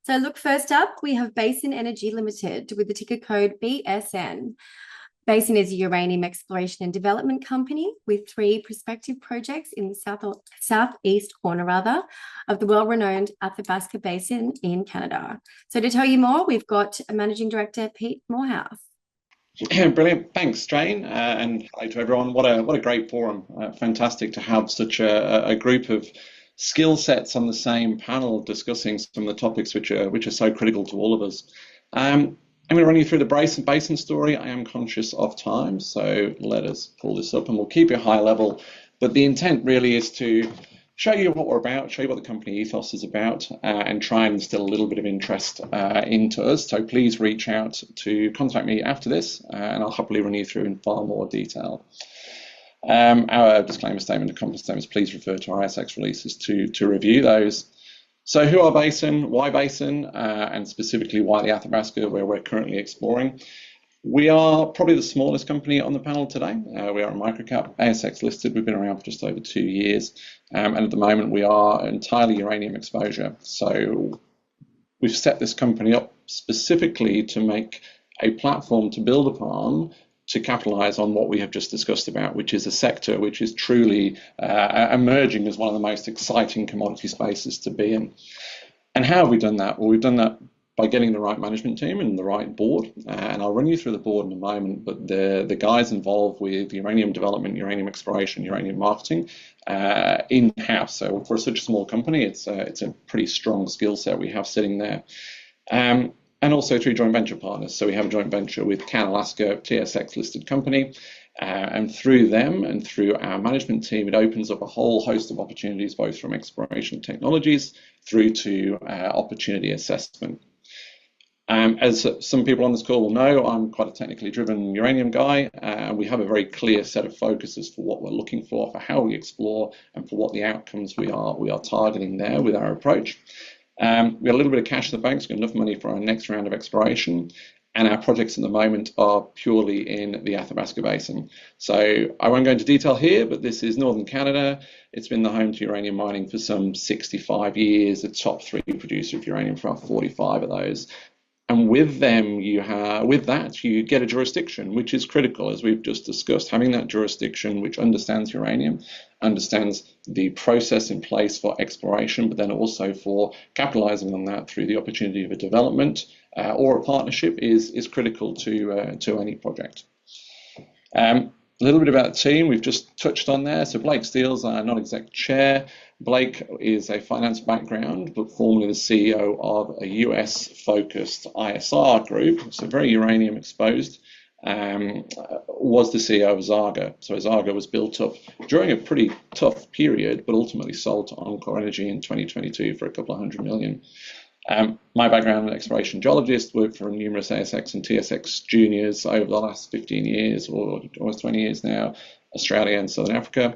So look, first up, we have Basin Energy Limited with the ticker code BSN. Basin is a uranium exploration and development company with 3 prospective projects in the southeast corner, of the well-renowned Athabasca Basin in Canada. So to tell you more, we've got Managing Director Pete Moorhouse. Brilliant. Thanks, Jane. And hello to everyone. What a great forum. Fantastic to have such a group of skill sets on the same panel discussing some of the topics which are so critical to all of us. I'm going to run you through the Basin story. I am conscious of time, so let us pull this up and we'll keep it high level. But the intent really is to show you what we're about, show you what the company ethos is about, and try and instill a little bit of interest into us. So please reach out to contact me after this, and I'll happily run you through in far more detail. Our disclaimer statement and company statements, please refer to our ASX releases to review those. So who are Basin, why Basin, and specifically why the Athabasca, where we're currently exploring? We are probably the smallest company on the panel today. We are a microcap, ASX listed. We've been around for just over 2 years. And at the moment, we are entirely uranium exposure. So we've set this company up specifically to make a platform to build upon to capitalize on what we have just discussed about, which is a sector which is truly emerging as one of the most exciting commodity spaces to be in. And how have we done that? Well, we've done that by getting the right management team and the right board. And I'll run you through the board in a moment, but the guys involved with uranium development, uranium exploration, uranium marketing in-house. So for such a small company, it's a pretty strong skill set we have sitting there. And also 3 joint venture partners. So we have a joint venture with Athabasca, TSX listed company. And through them and through our management team, it opens up a whole host of opportunities, both from exploration technologies through to opportunity assessment. As some people on this call will know, I'm quite a technically driven uranium guy, and we have a very clear set of focuses for what we're looking for how we explore, and for what the outcomes we are targeting there with our approach. We got a little bit of cash in the bank, so we've got enough money for our next round of exploration, and our projects at the moment are purely in the Athabasca Basin. So I won't go into detail here, but this is northern Canada. It's been the home to uranium mining for some 65 years, the top 3 producer of uranium for 45 of those. And with them, you get a jurisdiction, which is critical, as we've just discussed. Having that jurisdiction which understands uranium, understands the process in place for exploration, but then also for capitalizing on that through the opportunity of a development or a partnership is critical to any project. A little bit about the team we've just touched on there. So Blake Steele's our non-exec chair. Blake is a finance background, but formerly the CEO of a US-focused ISR group, so very uranium exposed, was the CEO of Zarga. So Zarga was built up during a pretty tough period, but ultimately sold to Encore Energy in 2022 for a couple of $100 million. My background, an exploration geologist, worked for numerous ASX and TSX juniors over the last 15 years, or almost 20 years now, Australia and Southern Africa.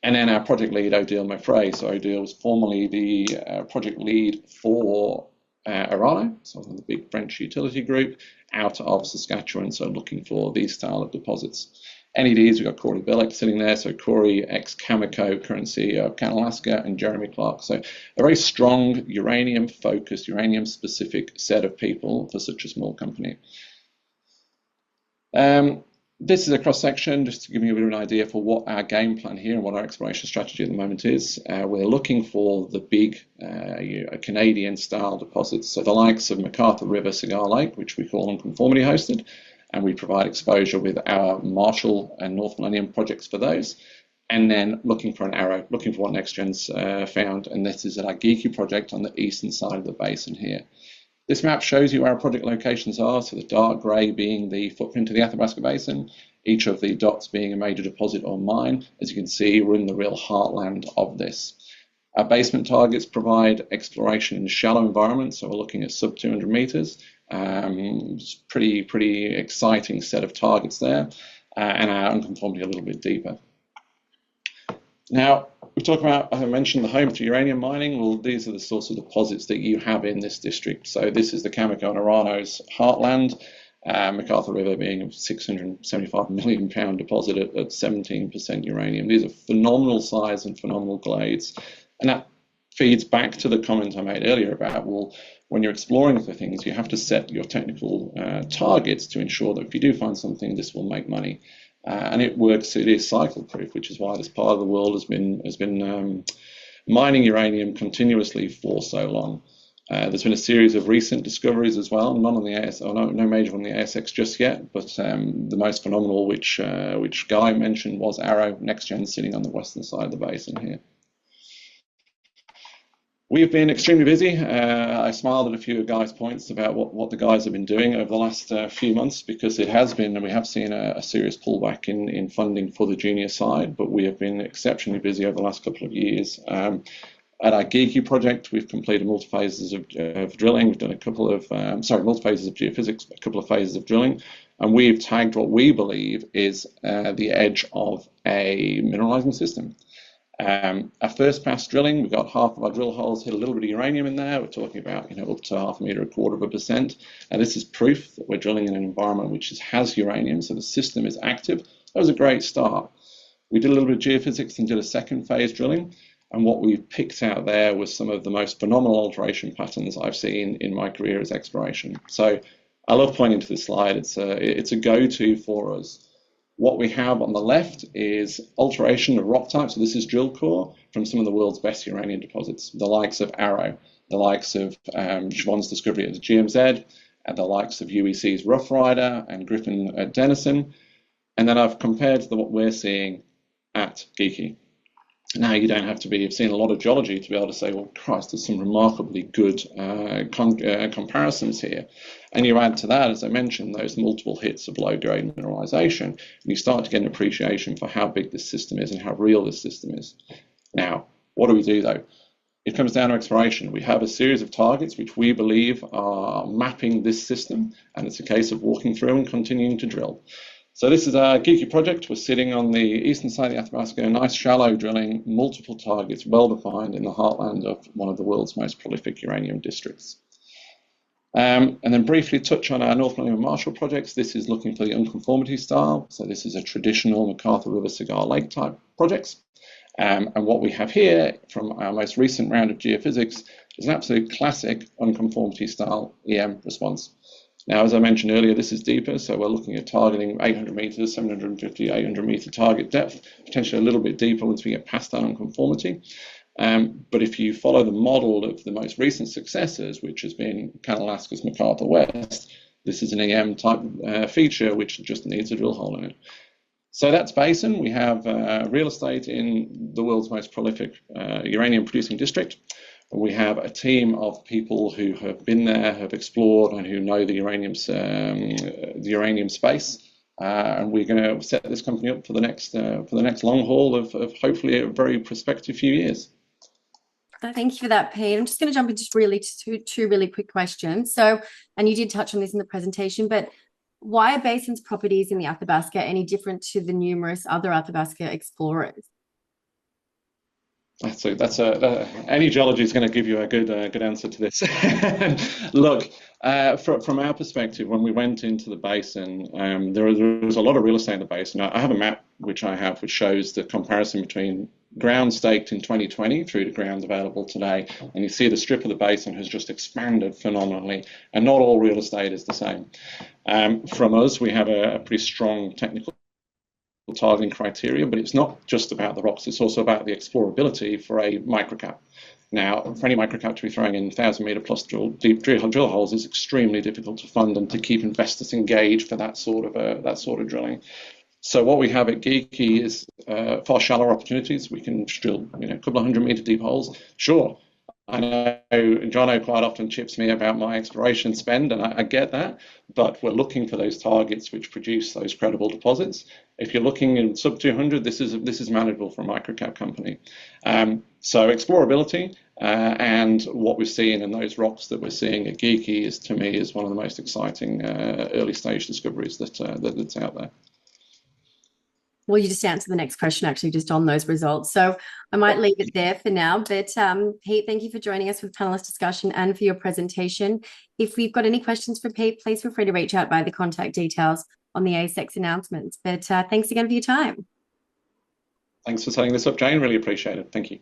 And then our project lead, Odile Meffray. So Odile was formerly the project lead for Orano, so the big French utility group, out of Saskatchewan, so looking for these style of deposits. NEDs, we've got Corey Billick sitting there. So Corey, ex-Cameco, current CEO of Athabasca, and Jeremy Clark. So a very strong uranium-focused, uranium-specific set of people for such a small company. This is a cross-section, just to give you a bit of an idea for what our game plan here and what our exploration strategy at the moment is. We're looking for the big Canadian-style deposits, so the likes of McArthur River, Cigar Lake, which we call unconformity hosted, and we provide exposure with our Marshall and North Millennium projects for those. And then looking for an arrow, looking for what NextGen's found, and this is at our Geeky project on the eastern side of the basin here. This map shows you where our project locations are, so the dark grey being the footprint of the Athabasca Basin, each of the dots being a major deposit or mine. As you can see, we're in the real heartland of this. Our basement targets provide exploration in shallow environments, so we're looking at sub 200 meters. It's pretty exciting set of targets there, and our unconformity a little bit deeper. Now, we talk about, I mentioned the home to uranium mining. Well, these are the sorts of deposits that you have in this district. So this is the Cameco and Orano's heartland, McArthur River being a £675 million deposit at 17% uranium. These are phenomenal size and phenomenal glades. And that feeds back to the comment I made earlier about, well, when you're exploring for things, you have to set your technical targets to ensure that if you do find something, this will make money. And it works, it is cycle proof, which is why this part of the world has been mining uranium continuously for so long. There's been a series of recent discoveries as well, none on the no major on the ASX just yet, but the most phenomenal, which Guy mentioned, was Arrow NextGen, sitting on the western side of the basin here. We've been extremely busy. I smiled at a few of Guy's points about what the guys have been doing over the last few months, because it has been, and we have seen a serious pullback in funding for the junior side, but we have been exceptionally busy over the last couple of years. At our Geeky project, we've completed multiple phases of drilling. We've done a couple of, multiple phases of geophysics, a couple of phases of drilling, and we've tagged what we believe is the edge of a mineralizing system. Our first pass drilling, we got half of our drill holes hit a little bit of uranium in there. We're talking about, up to 0.5 meter, 1/4%. And this is proof that we're drilling in an environment which has uranium, so the system is active. That was a great start. We did a little bit of geophysics and did a second phase drilling. And what we picked out there was some of the most phenomenal alteration patterns I've seen in my career as exploration. So I love pointing to this slide. It's a go-to for us. What we have on the left is alteration of rock type. So this is drill core from some of the world's best uranium deposits, the likes of Arrow, the likes of Siobhan's discovery at the GMZ, and the likes of UEC's Rough Rider and Griffin at Denison. And then I've compared to what we're seeing at Geeky. Now, you don't have to have seen a lot of geology to be able to say, well, Christ, there's some remarkably good comparisons here. And you add to that, as I mentioned, those multiple hits of low-grade mineralization, and you start to get an appreciation for how big this system is and how real this system is. Now, what do we do, though? It comes down to exploration. We have a series of targets which we believe are mapping this system, and it's a case of walking through and continuing to drill. So this is our Geeky project. We're sitting on the eastern side of the Athabasca, nice shallow drilling, multiple targets, well-defined in the heartland of one of the world's most prolific uranium districts. And then briefly touch on our North Millennium Marshall projects. This is looking for the unconformity style. So this is a traditional McArthur River Cigar Lake type projects. And what we have here from our most recent round of geophysics is an absolute classic unconformity style EM response. Now, as I mentioned earlier, this is deeper, so we're looking at targeting 800 meters, 750, 800 meter target depth, potentially a little bit deeper once we get past that unconformity. But if you follow the model of the most recent successors, which has been Canalaska's McArthur West, this is an EM type feature which just needs a drill hole in it. So that's Basin. We have real estate in the world's most prolific uranium producing district. We have a team of people who have been there, have explored, and who know the uranium space. And we're going to set this company up for the next long haul of hopefully a very prospective few years. Thank you for that, Pete. I'm just going to jump into two really quick questions. So, and you did touch on this in the presentation, but why are Basin's properties in the Athabasca any different to the numerous other Athabasca explorers? Any geology is going to give you a good answer to this. Look, from our perspective, when we went into the basin, there was a lot of real estate in the basin. I have a map which shows the comparison between ground staked in 2020 through to ground available today, and you see the strip of the basin has just expanded phenomenally, and not all real estate is the same. From us, we have a pretty strong technical targeting criteria, but it's not just about the rocks, it's also about the explorability for a microcap. Now, for any microcap to be throwing in 1,000 meter plus deep drill holes is extremely difficult to fund and to keep investors engaged for that sort of drilling. So what we have at Geeky is far shallower opportunities. We can drill a couple of 100 meter deep holes. Sure, I know Jono quite often chips me about my exploration spend, and I get that, but we're looking for those targets which produce those credible deposits. If you're looking in sub 200, this is manageable for a microcap company. So explorability and what we're seeing in those rocks that we're seeing at Geeky is, to me, is one of the most exciting early stage discoveries that's out there. Well, you just answered the next question, actually, just on those results. So I might leave it there for now. But Pete, thank you for joining us for the panelist discussion and for your presentation. If we've got any questions for Pete, please feel free to reach out by the contact details on the ASX announcements. But thanks again for your time. Thanks for setting this up, Jane. Really appreciate it. Thank you.